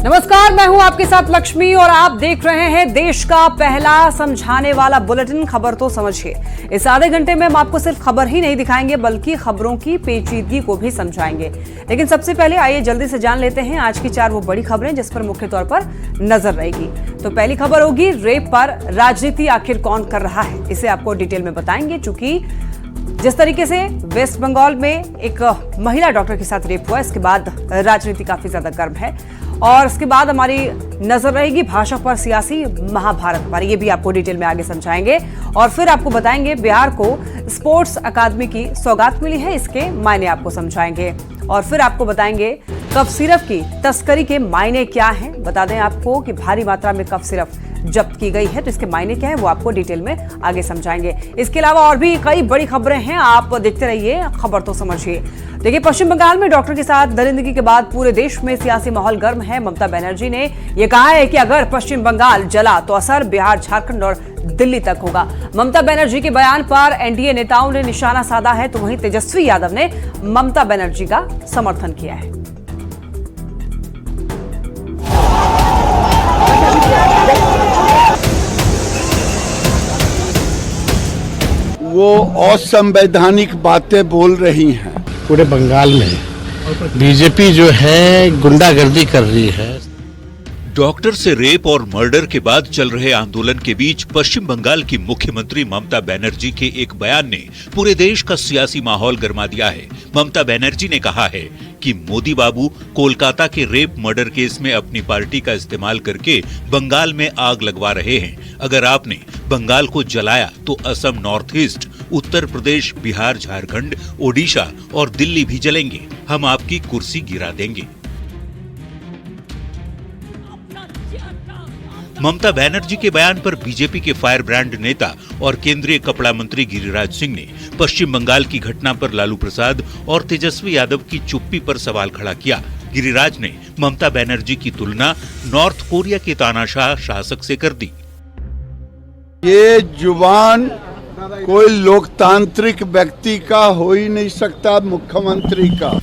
नमस्कार, मैं हूं आपके साथ लक्ष्मी और आप देख रहे हैं देश का पहला समझाने वाला बुलेटिन। खबर तो समझिए। इस आधे घंटे में हम आपको सिर्फ खबर ही नहीं दिखाएंगे बल्कि खबरों की पेचीदगी को भी समझाएंगे। लेकिन सबसे पहले आइए जल्दी से जान लेते हैं आज की 4 वो बड़ी खबरें जिस पर मुख्य तौर पर नजर रहेगी। तो पहली खबर होगी रेप पर राजनीति आखिर कौन कर रहा है, इसे आपको डिटेल में बताएंगे। चूंकि जिस तरीके से वेस्ट बंगाल में एक महिला डॉक्टर के साथ रेप हुआ, इसके बाद राजनीति काफी ज्यादा गर्म है और इसके बाद हमारी नजर रहेगी भाषा पर, सियासी महाभारत पर। ये भी आपको डिटेल में आगे समझाएंगे और फिर आपको बताएंगे बिहार को स्पोर्ट्स अकादमी की सौगात मिली है, इसके मायने आपको समझाएंगे और फिर आपको बताएंगे कफ सिरप की तस्करी के मायने क्या हैं। बता दें आपको कि भारी मात्रा में कफ सिरप जब्त की गई है, तो इसके मायने क्या है वो आपको डिटेल में आगे समझाएंगे। इसके अलावा और भी कई बड़ी खबरें हैं, आप देखते रहिए, खबर तो समझिए। देखिए, पश्चिम बंगाल में डॉक्टर के साथ दरिंदगी के बाद पूरे देश में सियासी माहौल गर्म है। ममता बनर्जी ने यह कहा है कि अगर पश्चिम बंगाल जला तो असर बिहार, झारखंड और दिल्ली तक होगा। ममता बनर्जी के बयान पर एनडीए नेताओं ने निशाना साधा है, तो वहीं तेजस्वी यादव ने ममता बनर्जी का समर्थन किया है। वो असंवैधानिक बातें बोल रही हैं। पूरे बंगाल में बीजेपी जो है गुंडागर्दी कर रही है। डॉक्टर से रेप और मर्डर के बाद चल रहे आंदोलन के बीच पश्चिम बंगाल की मुख्यमंत्री ममता बनर्जी के एक बयान ने पूरे देश का सियासी माहौल गर्मा दिया है। ममता बनर्जी ने कहा है कि मोदी बाबू कोलकाता के रेप मर्डर केस में अपनी पार्टी का इस्तेमाल करके बंगाल में आग लगवा रहे हैं। अगर आपने बंगाल को जलाया तो असम, नॉर्थ ईस्ट, उत्तर प्रदेश, बिहार, झारखंड, ओडिशा और दिल्ली भी जलेंगे। हम आपकी कुर्सी गिरा देंगे। ममता बनर्जी के बयान पर बीजेपी के फायर ब्रांड नेता और केंद्रीय कपड़ा मंत्री गिरिराज सिंह ने पश्चिम बंगाल की घटना पर लालू प्रसाद और तेजस्वी यादव की चुप्पी पर सवाल खड़ा किया। गिरिराज ने ममता बनर्जी की तुलना नॉर्थ कोरिया के तानाशाह शासक से कर दी। ये जुबान कोई लोकतांत्रिक व्यक्ति का हो ही नहीं सकता, मुख्यमंत्री का।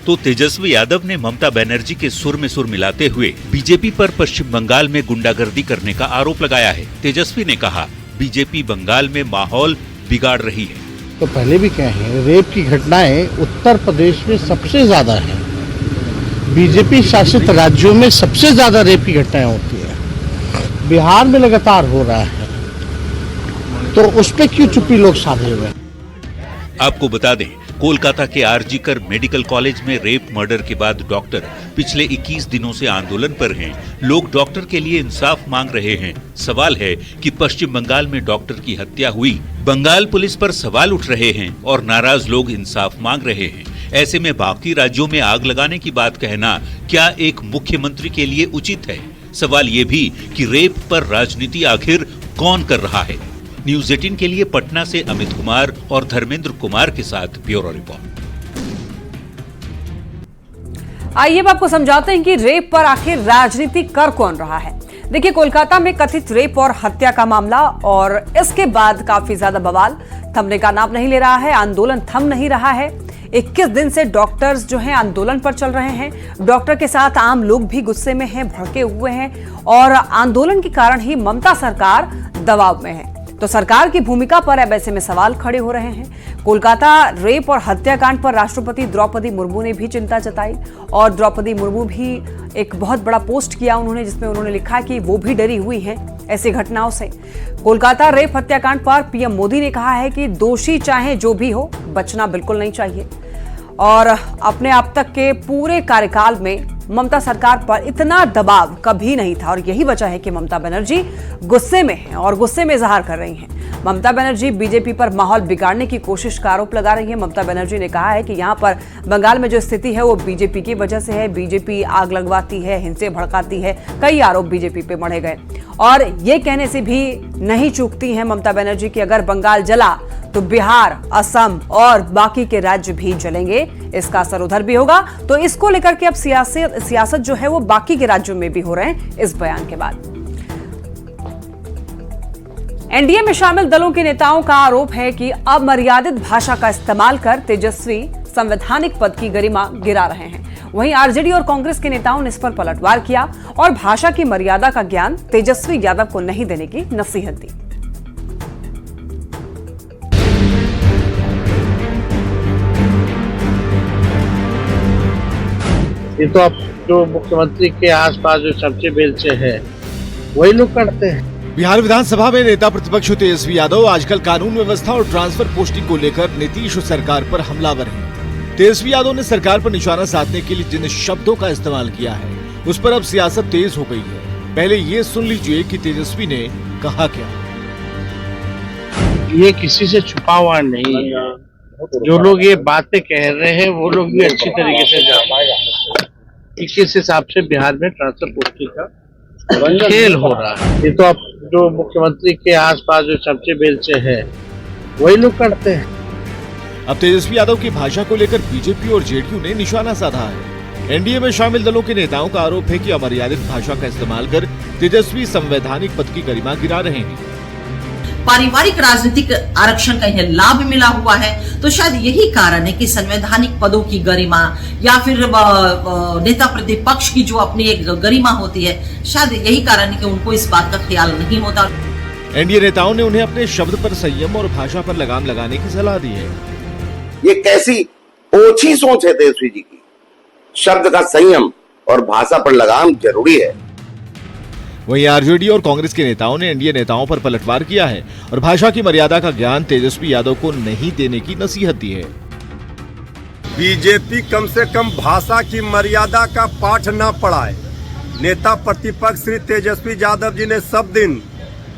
तो तेजस्वी यादव ने ममता बनर्जी के सुर में सुर मिलाते हुए बीजेपी पर पश्चिम बंगाल में गुंडागर्दी करने का आरोप लगाया है। तेजस्वी ने कहा, बीजेपी बंगाल में माहौल बिगाड़ रही है। तो पहले भी कहे, रेप की घटनाएं उत्तर प्रदेश में सबसे ज्यादा है। बीजेपी शासित राज्यों में सबसे ज्यादा रेप की घटनाएं होती है। बिहार में लगातार हो रहा है, तो उस पर क्यों चुप्पी लोग साधे हुए? आपको बता दें, कोलकाता के आरजी कर मेडिकल कॉलेज में रेप मर्डर के बाद डॉक्टर पिछले 21 दिनों से आंदोलन पर हैं। लोग डॉक्टर के लिए इंसाफ मांग रहे हैं। सवाल है कि पश्चिम बंगाल में डॉक्टर की हत्या हुई, बंगाल पुलिस पर सवाल उठ रहे हैं और नाराज लोग इंसाफ मांग रहे हैं। ऐसे में बाकी राज्यों में आग लगाने की बात कहना क्या एक मुख्यमंत्री के लिए उचित है? सवाल ये भी कि रेप पर राजनीति आखिर कौन कर रहा है? न्यूज़ 18 के लिए पटना से अमित कुमार और धर्मेंद्र कुमार के साथ ब्यूरो रिपोर्ट। आइए अब आपको समझाते हैं कि रेप पर आखिर राजनीति कर कौन रहा है। देखिए, कोलकाता में कथित रेप और हत्या का मामला और इसके बाद काफी ज्यादा बवाल थमने का नाम नहीं ले रहा है। आंदोलन थम नहीं रहा है। 21 दिन से डॉक्टर्स जो हैं आंदोलन पर चल रहे हैं। डॉक्टर के साथ आम लोग भी गुस्से में हैं, भड़के हुए हैं और आंदोलन के कारण ही ममता सरकार दबाव में है। तो सरकार की भूमिका पर अब ऐसे में सवाल खड़े हो रहे हैं। कोलकाता रेप और हत्याकांड पर राष्ट्रपति द्रौपदी मुर्मू ने भी चिंता जताई और द्रौपदी मुर्मू भी एक बहुत बड़ा पोस्ट किया उन्होंने, जिसमें उन्होंने लिखा कि वो भी डरी हुई हैं ऐसी घटनाओं से। कोलकाता रेप हत्याकांड पर पीएम मोदी ने कहा है कि दोषी चाहे जो भी हो, बचना बिल्कुल नहीं चाहिए और अपने अब तक के पूरे कार्यकाल में ममता सरकार पर इतना दबाव कभी नहीं था और यही वजह है कि ममता बनर्जी गुस्से में हैं और गुस्से में इजहार कर रही हैं। ममता बनर्जी बीजेपी पर माहौल बिगाड़ने की कोशिश का आरोप लगा रही है। ममता बनर्जी ने कहा है कि यहां पर बंगाल में जो स्थिति है वो बीजेपी की वजह से है। बीजेपी आग लगवाती है, हिंसे भड़काती है। कई आरोप बीजेपी पे मढ़े गए और ये कहने से भी नहीं चूकती हैं ममता बनर्जी कि अगर बंगाल जला तो बिहार, असम और बाकी के राज्य भी जलेंगे, इसका असर उधर भी होगा। तो इसको लेकर के अब सियासत जो है वो बाकी के राज्यों में भी हो रहे हैं इस बयान के बाद। एनडीए में शामिल दलों के नेताओं का आरोप है कि अमर्यादित भाषा का इस्तेमाल कर तेजस्वी संवैधानिक पद की गरिमा गिरा रहे हैं। वहीं आरजेडी और कांग्रेस के नेताओं ने इस पर पलटवार किया और भाषा की मर्यादा का ज्ञान तेजस्वी यादव को नहीं देने की नसीहत दी। ये तो अब जो मुख्यमंत्री के आसपास जो चमचे बेलचे हैं वही लोग करते हैं। बिहार विधानसभा में नेता प्रतिपक्ष तेजस्वी यादव आजकल कानून व्यवस्था और ट्रांसफर पोस्टिंग को लेकर नीतीश सरकार पर हमलावर हैं। तेजस्वी यादव ने सरकार पर निशाना साधने के लिए जिन शब्दों का इस्तेमाल किया है उस पर अब सियासत तेज हो गई है। पहले ये सुन लीजिए कि तेजस्वी ने कहा क्या। ये किसी से छुपा हुआ नहीं है। जो लोग ये बातें कह रहे हैं वो लोग भी अच्छी तरीके से जानते हैं कि किस हिसाब से बिहार में ट्रांसफर पोस्टिंग का खेल हो रहा है। ये तो अब जो मुख्यमंत्री के आसपास जो चमचे बेलचे हैं वही लोग करते हैं। अब तेजस्वी यादव की भाषा को लेकर बीजेपी और जेडीयू ने निशाना साधा है। एनडीए में शामिल दलों के नेताओं का आरोप है कि अमर्यादित भाषा का इस्तेमाल कर तेजस्वी संवैधानिक पद की गरिमा गिरा रहे हैं। पारिवारिक राजनीतिक आरक्षण का इन्हें लाभ मिला हुआ है, तो शायद यही कारण है कि संवैधानिक पदों की गरिमा या फिर नेता प्रतिपक्ष की जो अपनी एक गरिमा होती है, शायद यही कारण है कि उनको इस बात का ख्याल नहीं होता। एनडीए नेताओं ने उन्हें अपने शब्द पर संयम और भाषा पर लगाम लगाने की सलाह दी है। ये कैसी ओछी सोच है तेजस्वी जी की। शब्द का संयम और भाषा पर लगाम जरूरी है। वहीं आरजेडी और कांग्रेस के नेताओं ने एनडीए नेताओं पर पलटवार किया है और भाषा की मर्यादा का ज्ञान तेजस्वी यादव को नहीं देने की नसीहत दी है। बीजेपी कम से कम भाषा की मर्यादा का पाठ न पढ़ाए। नेता प्रतिपक्ष श्री तेजस्वी यादव जी ने सब दिन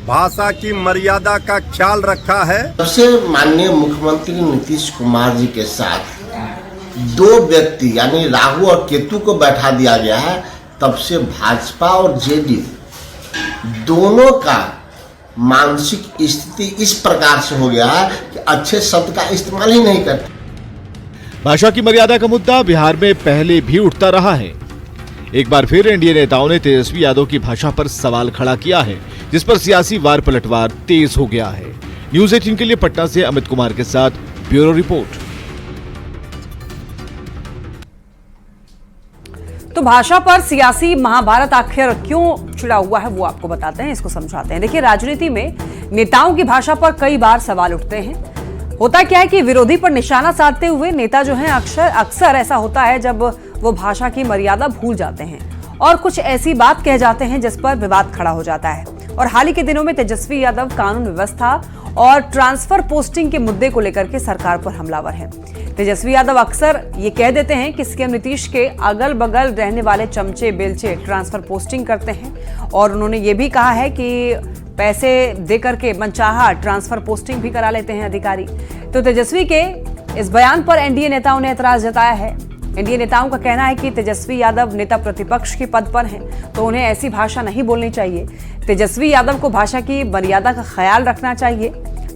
भाषा की मर्यादा का ख्याल रखा है। सबसे माननीय मुख्यमंत्री नीतीश कुमार जी के साथ दो व्यक्ति यानी राहु और केतु को बैठा दिया गया है, तब से भाजपा और जेडीयू दोनों का मानसिक स्थिति इस प्रकार से हो गया है कि अच्छे शब्द का इस्तेमाल ही नहीं करते। भाषा की मर्यादा का मुद्दा बिहार में पहले भी उठता रहा है। एक बार फिर एनडीए नेताओं ने तेजस्वी यादव की भाषा पर सवाल खड़ा किया है, जिस पर सियासी वार पलटवार तेज हो गया है। न्यूज़ 18 के लिए पटना से अमित कुमार के साथ ब्यूरो रिपोर्ट। तो भाषा पर सियासी महाभारत आखिर क्यों छिड़ा हुआ है वो आपको बताते हैं, इसको समझाते हैं। देखिए, राजनीति में नेताओं की भाषा पर कई बार सवाल उठते हैं। होता क्या है कि विरोधी पर निशाना साधते हुए नेता जो हैं अक्सर ऐसा होता है जब वो भाषा की मर्यादा भूल जाते हैं और कुछ ऐसी बात कह जाते हैं जिस पर विवाद खड़ा हो जाता है। और हाल ही के दिनों में तेजस्वी यादव कानून व्यवस्था और ट्रांसफर पोस्टिंग के मुद्दे को लेकर के सरकार पर हमलावर हैं। तेजस्वी यादव अक्सर ये कह देते हैं कि सीएम नीतीश के अगल बगल रहने वाले चमचे बेलचे ट्रांसफर पोस्टिंग करते हैं और उन्होंने ये भी कहा है कि पैसे देकर के मनचाहा ट्रांसफर पोस्टिंग भी करा लेते हैं अधिकारी। तो तेजस्वी के इस बयान पर एनडीए नेताओं ने एतराज जताया है। एनडीए नेताओं का कहना है कि तेजस्वी यादव नेता प्रतिपक्ष के पद पर हैं, तो उन्हें ऐसी भाषा नहीं बोलनी चाहिए। तेजस्वी यादव को भाषा की मर्यादा का ख्याल रखना चाहिए।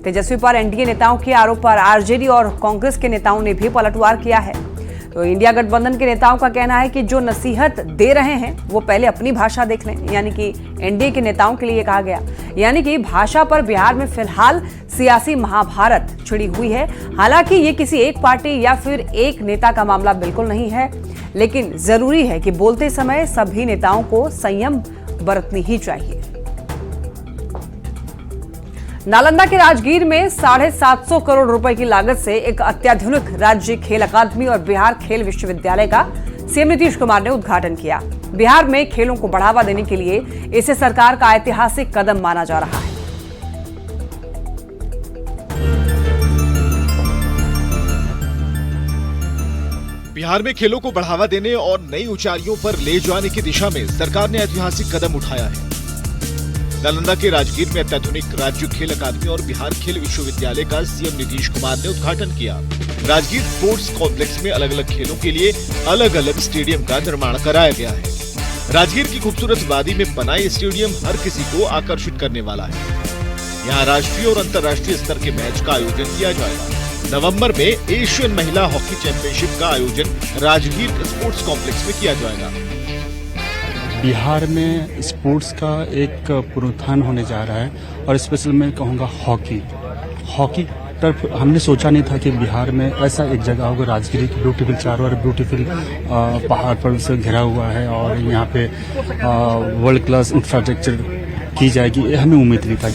तेजस्वी पर एनडीए नेताओं के आरोप पर आरजेडी और कांग्रेस के नेताओं ने भी पलटवार किया है। तो इंडिया गठबंधन के नेताओं का कहना है कि जो नसीहत दे रहे हैं वो पहले अपनी भाषा देख लें, यानी कि एनडीए के नेताओं के लिए कहा गया। यानी कि भाषा पर बिहार में फिलहाल सियासी महाभारत छिड़ी हुई है। हालांकि ये किसी एक पार्टी या फिर एक नेता का मामला बिल्कुल नहीं है, लेकिन जरूरी है कि बोलते समय सभी नेताओं को संयम बरतनी ही चाहिए। नालंदा के राजगीर में 750 करोड़ रुपए की लागत से एक अत्याधुनिक राज्य खेल अकादमी और बिहार खेल विश्वविद्यालय का सीएम नीतीश कुमार ने उद्घाटन किया। बिहार में खेलों को बढ़ावा देने के लिए इसे सरकार का ऐतिहासिक कदम माना जा रहा है। बिहार में खेलों को बढ़ावा देने और नई ऊंचाइयों पर ले जाने की दिशा में सरकार ने ऐतिहासिक कदम उठाया है। नालंदा के राजगीर में अत्याधुनिक राज्य खेल अकादमी और बिहार खेल विश्वविद्यालय का सीएम नीतीश कुमार ने उद्घाटन किया। राजगीर स्पोर्ट्स कॉम्प्लेक्स में अलग अलग खेलों के लिए अलग अलग स्टेडियम का निर्माण कराया गया है। राजगीर की खूबसूरत वादी में बना ये स्टेडियम हर किसी को आकर्षित करने वाला है। यहाँ राष्ट्रीय और अंतर्राष्ट्रीय स्तर के मैच का आयोजन किया जाएगा। नवंबर में एशियन महिला हॉकी चैंपियनशिप का आयोजन राजगीर स्पोर्ट्स कॉम्प्लेक्स में किया जाएगा। बिहार में स्पोर्ट्स का एक पुनरुत्थान होने जा रहा है और स्पेशल मैं कहूँगा हॉकी डॉक्टर हमने सोचा नहीं था कि बिहार में ऐसा एक जगह होगा, राजगिरी की ब्यूटीफुल चारों ओर ब्यूटीफुल पहाड़ पर से घिरा हुआ है और यहाँ पे वर्ल्ड क्लास इंफ्रास्ट्रक्चर की जाएगी, ये हमें उम्मीद नहीं था।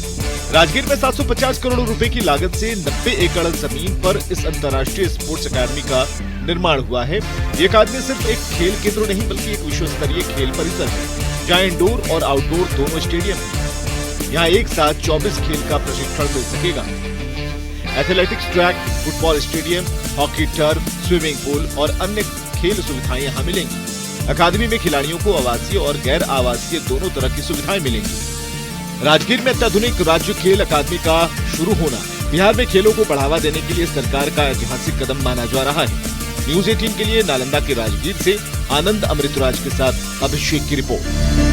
राजगीर में 750 करोड़ रुपए की लागत से 90 एकड़ जमीन पर इस अंतर्राष्ट्रीय स्पोर्ट्स अकादमी का निर्माण हुआ है। ये अकादमी सिर्फ एक खेल केंद्र नहीं बल्कि एक विश्व स्तरीय खेल परिसर है, जहाँ इंडोर और आउटडोर दोनों स्टेडियम हैं। यहाँ एक साथ 24 खेल का प्रशिक्षण मिल सकेगा। Athletics track, football stadium, hockey turf, swimming pool और अन्य खेल सुविधाएं यहाँ मिलेंगी। अकादमी में खिलाड़ियों को आवासीय और गैर आवासीय दोनों तरह की सुविधाएं मिलेंगी। राजगीर में अत्याधुनिक राज्य खेल अकादमी का शुरू होना बिहार में खेलों को बढ़ावा देने के लिए सरकार का ऐतिहासिक कदम माना जा रहा है। न्यूज़ 18 के लिए नालंदा के राजगीर से आनंद अमृतराज के साथ अभिषेक की रिपोर्ट।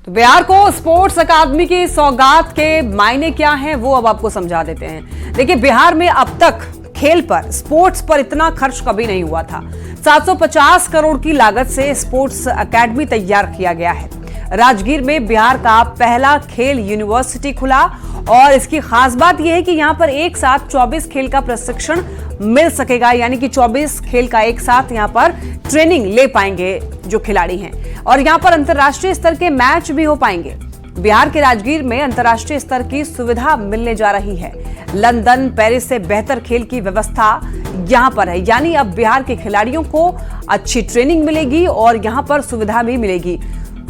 तो बिहार को स्पोर्ट्स अकादमी की सौगात के मायने क्या हैं वो अब आपको समझा देते हैं। देखिए, बिहार में अब तक खेल पर, स्पोर्ट्स पर इतना खर्च कभी नहीं हुआ था। 750 करोड़ की लागत से स्पोर्ट्स अकादमी तैयार किया गया है। राजगीर में बिहार का पहला खेल यूनिवर्सिटी खुला और इसकी खास बात यह है कि यहां पर एक साथ 24 खेल का प्रशिक्षण मिल सकेगा, यानी कि 24 खेल का एक साथ यहां पर ट्रेनिंग ले पाएंगे जो खिलाड़ी हैं और यहां पर अंतर्राष्ट्रीय स्तर के मैच भी हो पाएंगे। बिहार के राजगीर में अंतर्राष्ट्रीय स्तर की सुविधा मिलने जा रही है। लंदन, पेरिस से बेहतर खेल की व्यवस्था यहां पर है, यानी अब बिहार के खिलाड़ियों को अच्छी ट्रेनिंग मिलेगी और यहां पर सुविधा भी मिलेगी,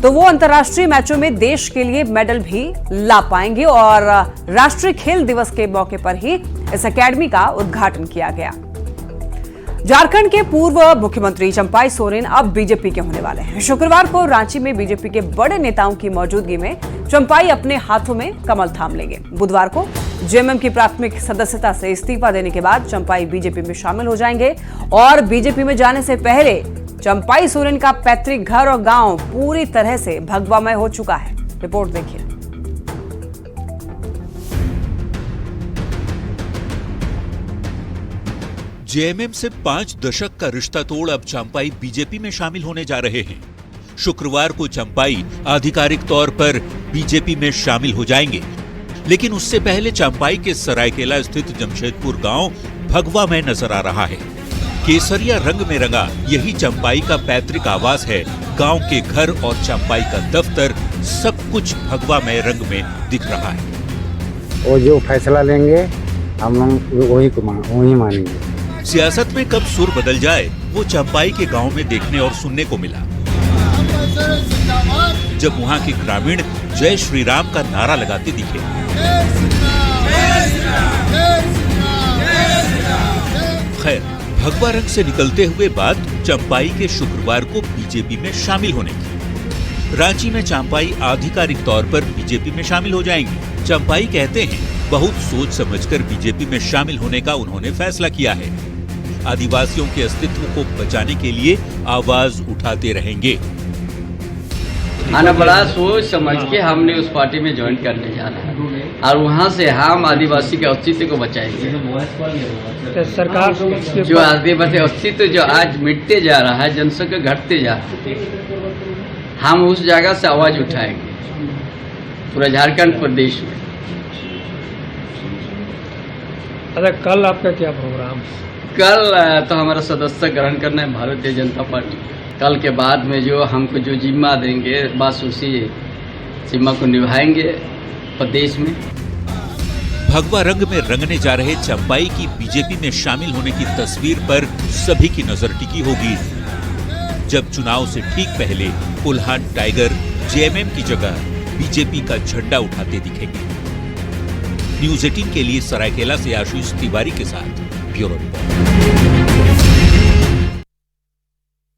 तो वो अंतर्राष्ट्रीय मैचों में देश के लिए मेडल भी ला पाएंगे। और राष्ट्रीय खेल दिवस के मौके पर ही इस अकेडमी का उद्घाटन किया गया। झारखंड के पूर्व मुख्यमंत्री चंपाई सोरेन अब बीजेपी के होने वाले हैं। शुक्रवार को रांची में बीजेपी के बड़े नेताओं की मौजूदगी में चंपाई अपने हाथों में कमल थाम लेंगे। बुधवार को जेएमएम की प्राथमिक सदस्यता से इस्तीफा देने के बाद चंपाई बीजेपी में शामिल हो जाएंगे और बीजेपी में जाने से पहले चंपाई सोरेन का पैतृक घर और गांव पूरी तरह से भगवामय हो चुका है। रिपोर्ट देखिए। जेएमएम से 5 दशक का रिश्ता तोड़ अब चंपाई बीजेपी में शामिल होने जा रहे हैं। शुक्रवार को चंपाई आधिकारिक तौर पर बीजेपी में शामिल हो जाएंगे, लेकिन उससे पहले चंपाई के सरायकेला स्थित जमशेदपुर गांव भगवा में नजर आ रहा है। केसरिया रंग में रंगा यही चंपाई का पैतृक आवास है। गांव के घर और चंपाई का दफ्तर सब कुछ भगवा में रंग में दिख रहा है। वो जो फैसला लेंगे हम लोग वही मानेंगे। सियासत में कब सुर बदल जाए वो चंपाई के गांव में देखने और सुनने को मिला, जब वहां के ग्रामीण जय श्री राम का नारा लगाते दिखे। खैर, भगवा रंग से निकलते हुए बात चंपाई के शुक्रवार को बीजेपी में शामिल होने की। रांची में चंपाई आधिकारिक तौर पर बीजेपी में शामिल हो जाएंगे। चंपाई कहते हैं बहुत सोच समझकर बीजेपी में शामिल होने का उन्होंने फैसला किया है। आदिवासियों के अस्तित्व को बचाने के लिए आवाज उठाते रहेंगे। आना बड़ा सोच समझ के हमने उस पार्टी में ज्वाइन करने जाना है और वहाँ से हम आदिवासी के अस्तित्व को बचाएंगे। तो सरकार जो आदिवासी अस्तित्व जो आज मिटते जा रहा है, जनसंख्या घटते जा रही है, हम उस जगह से आवाज उठाएंगे पूरा झारखंड प्रदेश में। अरे कल आपका क्या प्रोग्राम? कल तो हमारा सदस्य ग्रहण करना है भारतीय जनता पार्टी। कल के बाद में जो हमको जो जिम्मा देंगे बस उसी जिम्मा को निभाएंगे प्रदेश में। भगवा रंग में रंगने जा रहे चंपाई की बीजेपी में शामिल होने की तस्वीर पर सभी की नजर टिकी होगी, जब चुनाव से ठीक पहले कोल्हान टाइगर जेएमएम की जगह बीजेपी का झंडा उठाते दिखेंगे। न्यूज़ 18 के लिए सरायकेला से आशीष तिवारी के साथ ब्यूरो रिपोर्ट।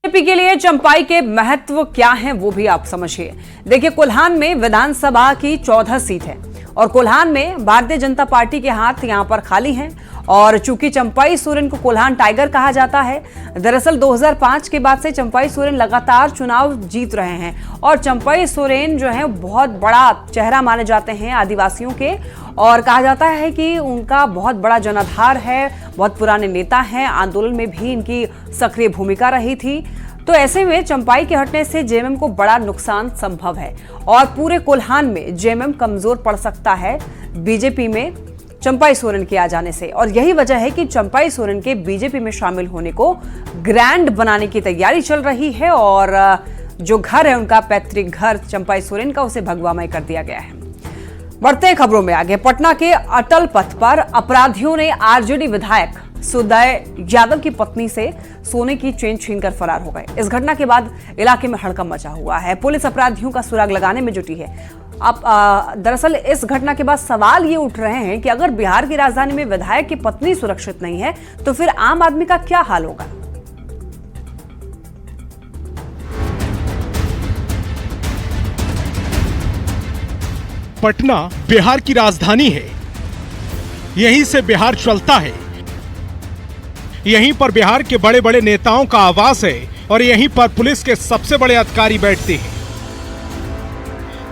बीजेपी के लिए चंपाई के महत्व क्या है वो भी आप समझिए। देखिए, कोल्हान में विधानसभा की 14 सीट है और कोल्हान में भारतीय जनता पार्टी के हाथ यहां पर खाली हैं और चूंकि चंपाई सोरेन को कोल्हान टाइगर कहा जाता है, दरअसल 2005 के बाद से चंपाई सोरेन लगातार चुनाव जीत रहे हैं और चंपाई सोरेन जो है बहुत बड़ा चेहरा माने जाते हैं आदिवासियों के और कहा जाता है कि उनका बहुत बड़ा जनाधार है, बहुत पुराने नेता हैं, आंदोलन में भी इनकी सक्रिय भूमिका रही थी। तो ऐसे में चंपाई के हटने से जेएमएम को बड़ा नुकसान संभव है और पूरे कोल्हान में जेएमएम कमजोर पड़ सकता है। बीजेपी में चंपाई सोरेन के आ जाने से। और यही वजह है कि चंपाई सोरेन के बीजेपी में शामिल होने को ग्रैंड बनाने की तैयारी चल रही है और जो घर है उनका पैतृक घर चंपाई सोरेन का, उसे भगवामय कर दिया गया है। बढ़ते खबरों में आगे, पटना के अटल पथ पर अपराधियों ने आरजेडी विधायक सुदय यादव की पत्नी से सोने की चेन छीनकर फरार हो गए। इस घटना के बाद इलाके में हड़कंप मचा हुआ है। पुलिस अपराधियों का सुराग लगाने में जुटी है। अब दरअसल इस घटना के बाद सवाल ये उठ रहे हैं कि अगर बिहार की राजधानी में विधायक की पत्नी सुरक्षित नहीं है तो फिर आम आदमी का क्या हाल होगा। पटना बिहार की राजधानी है, यहीं से बिहार चलता है, यहीं पर बिहार के बड़े बड़े नेताओं का आवास है और यहीं पर पुलिस के सबसे बड़े अधिकारी बैठते हैं।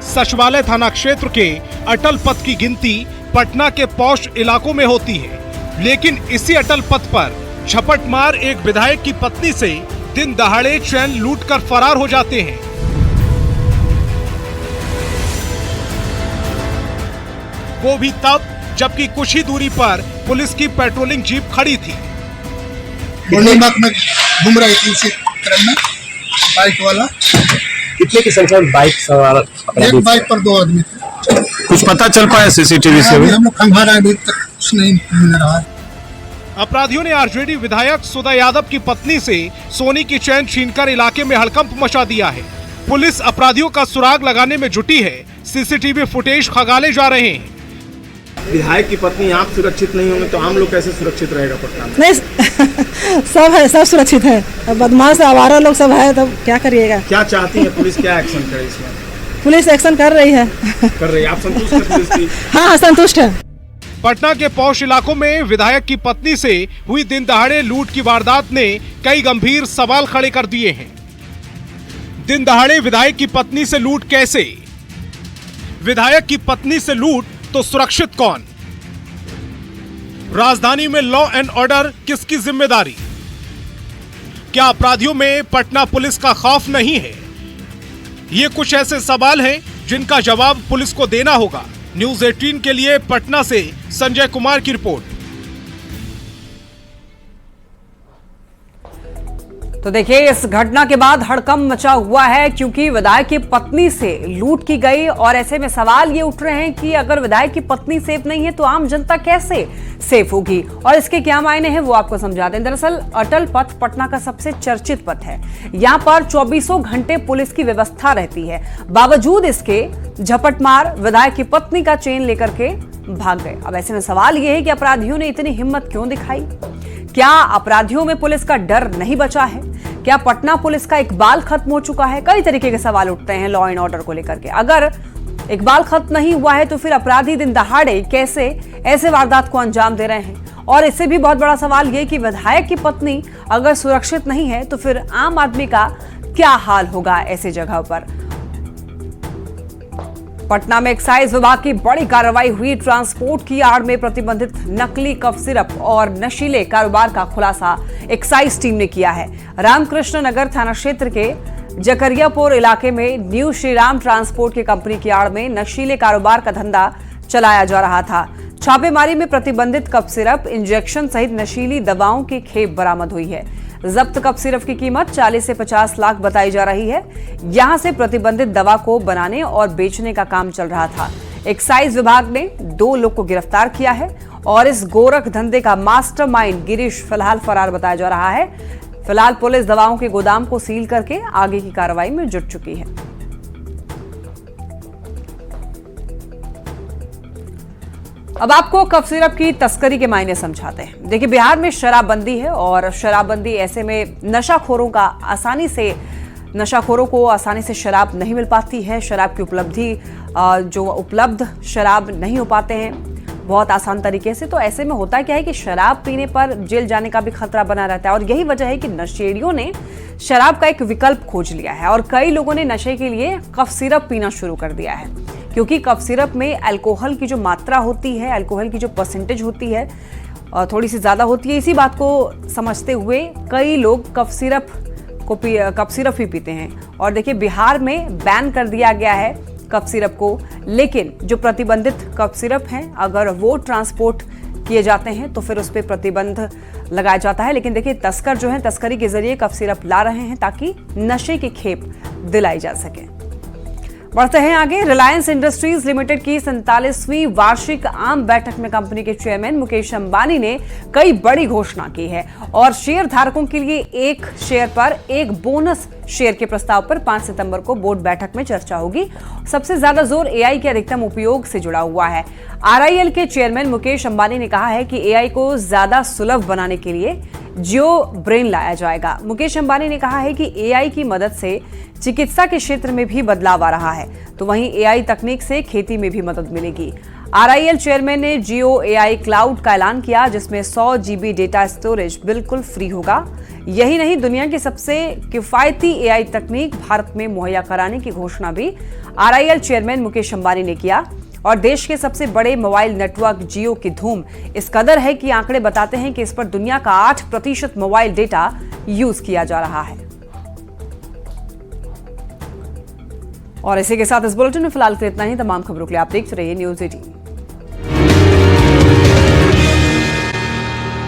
सचिवालय थाना क्षेत्र के अटल पथ की गिनती पटना के पॉश इलाकों में होती है, लेकिन इसी अटल पथ पर झपट मार एक विधायक की पत्नी से दिन दहाड़े चैन लूटकर फरार हो जाते हैं। वो भी तब जबकि कुछ ही दूरी पर पुलिस की पेट्रोलिंग जीप खड़ी थी। मॉर्निंग वॉक में घूम रहे थे इसी क्रम में बाइक वाला। कितने की संख्या में बाइक सवार? एक बाइक पर 2 आदमी थे। कुछ पता चल पाया सीसीटीवी से? हम लोग खंगार आए, अभी तक कुछ नहीं मिल रहा है। अपराधियों ने आरजेडी विधायक सुदय यादव की पत्नी से सोने की चैन छीनकर इलाके में हड़कंप मचा दिया है। पुलिस अपराधियों का सुराग लगाने में जुटी है। सीसीटीवी फुटेज खंगाले जा रहे हैं। विधायक की पत्नी आप सुरक्षित नहीं होंगे तो आम लोग कैसे सुरक्षित रहेगा पटना में? नहीं सब है, सब सुरक्षित है। बदमाश आवारा लोग सब है, तब क्या करिएगा। क्या चाहती है पुलिस, क्या एक्शन करे इसमें? पुलिस एक्शन कर रही है। आप संतुष्ट हैं पुलिस की? हाँ, संतुष्ट है। पटना के पौष इलाकों में विधायक की पत्नी से हुई दिन दहाड़े लूट की वारदात ने कई गंभीर सवाल खड़े कर दिए हैं। दिन दहाड़े विधायक की पत्नी से लूट कैसे? विधायक की पत्नी से लूट तो सुरक्षित कौन? राजधानी में लॉ एंड ऑर्डर किसकी जिम्मेदारी? क्या अपराधियों में पटना पुलिस का खौफ नहीं है? ये कुछ ऐसे सवाल हैं जिनका जवाब पुलिस को देना होगा। न्यूज़ 18 के लिए पटना से संजय कुमार की रिपोर्ट। तो देखिए, इस घटना के बाद हड़कंप मचा हुआ है क्योंकि विधायक की पत्नी से लूट की गई और ऐसे में सवाल ये उठ रहे हैं कि अगर विधायक की पत्नी सेफ नहीं है तो आम जनता कैसे सेफ होगी और इसके क्या मायने हैं वो आपको समझा दें। दरअसल अटल पथ पटना का सबसे चर्चित पथ है। यहाँ पर 24 घंटे पुलिस की व्यवस्था रहती है। बावजूद इसके झपटमार विधायक की पत्नी का चेन लेकर के भाग गए। अब ऐसे में सवाल यह है कि अपराधियों ने इतनी हिम्मत क्यों दिखाई? क्या अपराधियों में पुलिस का डर नहीं बचा है? क्या पटना पुलिस का इकबाल खत्म हो चुका है? कई तरीके के सवाल उठते हैं लॉ एंड ऑर्डर को लेकर के। अगर इकबाल खत्म नहीं हुआ है तो फिर अपराधी दिन दहाड़े कैसे ऐसे वारदात को अंजाम दे रहे हैं? और इससे भी बहुत बड़ा सवाल यह कि विधायक की पत्नी अगर सुरक्षित नहीं है तो फिर आम आदमी का क्या हाल होगा ऐसी जगह पर? पटना में एक्साइज विभाग की बड़ी कार्रवाई हुई। ट्रांसपोर्ट की आड़ में प्रतिबंधित नकली कफ सिरप और नशीले कारोबार का खुलासा एक्साइज टीम ने किया है। रामकृष्ण नगर थाना क्षेत्र के जकरियापुर इलाके में न्यू श्रीराम ट्रांसपोर्ट की कंपनी की आड़ में नशीले कारोबार का धंधा चलाया जा रहा था। छापेमारी में प्रतिबंधित कफ सिरप, इंजेक्शन सहित नशीली दवाओं की खेप बरामद हुई है। जब्त कप सिरप की कीमत 40 से 50 लाख बताई जा रही है। यहां से प्रतिबंधित दवा को बनाने और बेचने का काम चल रहा था। एक्साइज विभाग ने 2 लोग को गिरफ्तार किया है और इस गोरख धंधे का मास्टरमाइंड गिरीश फिलहाल फरार बताया जा रहा है। फिलहाल पुलिस दवाओं के गोदाम को सील करके आगे की कार्रवाई में जुट चुकी है। अब आपको कफ सिरप की तस्करी के मायने समझाते हैं। देखिए, बिहार में शराबबंदी है और शराबबंदी ऐसे में नशाखोरों को आसानी से शराब नहीं मिल पाती है। शराब की उपलब्धि जो उपलब्ध शराब नहीं हो पाते हैं बहुत आसान तरीके से। तो ऐसे में होता क्या है कि शराब पीने पर जेल जाने का भी खतरा बना रहता है और यही वजह है कि नशेड़ियों ने शराब का एक विकल्प खोज लिया है और कई लोगों ने नशे के लिए कफ सिरप पीना शुरू कर दिया है। क्योंकि कफ सिरप में अल्कोहल की जो मात्रा होती है, अल्कोहल की जो परसेंटेज होती है थोड़ी सी ज़्यादा होती है। इसी बात को समझते हुए कई लोग कफ सिरप ही पीते हैं। और देखिए, बिहार में बैन कर दिया गया है कफ सिरप को, लेकिन जो प्रतिबंधित कफ सिरप हैं अगर वो ट्रांसपोर्ट किए जाते हैं तो फिर उस पर प्रतिबंध लगाया जाता है। लेकिन देखिए तस्कर जो है तस्करी के जरिए कफ सिरप ला रहे हैं ताकि नशे की खेप दिलाई जा सके। बढ़ते हैं आगे। रिलायंस इंडस्ट्रीज लिमिटेड की 47वीं वार्षिक आम बैठक में कंपनी के चेयरमैन मुकेश अंबानी ने कई बड़ी घोषणा की है और शेयर धारकों के लिए एक शेयर पर एक बोनस शेयर के प्रस्ताव पर 5 सितंबर को बोर्ड बैठक में चर्चा होगी। सबसे ज्यादा जोर एआई के अधिकतम उपयोग से जुड़ा हुआ है। आरआईएल के चेयरमैन मुकेश अंबानी ने कहा है कि एआई को ज्यादा सुलभ बनाने के लिए जियो ब्रेन लाया जाएगा। मुकेश अंबानी ने कहा है कि एआई की मदद से चिकित्सा के क्षेत्र में भी बदलाव आ रहा है, तो वहीं एआई तकनीक से खेती में भी मदद मिलेगी। आरआईएल चेयरमैन ने जियो एआई क्लाउड का ऐलान किया जिसमें 100 GB डेटा स्टोरेज बिल्कुल फ्री होगा। यही नहीं, दुनिया की सबसे किफायती एआई तकनीक भारत में मुहैया कराने की घोषणा भी आरआईएल चेयरमैन मुकेश अंबानी ने किया। और देश के सबसे बड़े मोबाइल नेटवर्क जियो की धूम इस कदर है कि आंकड़े बताते हैं कि इस पर दुनिया का 8% मोबाइल डेटा यूज किया जा रहा है। और इसी के साथ इस बुलेटिन में फिलहाल इतना ही। तमाम खबरों के लिए आप देखते रहिए न्यूज़ 18।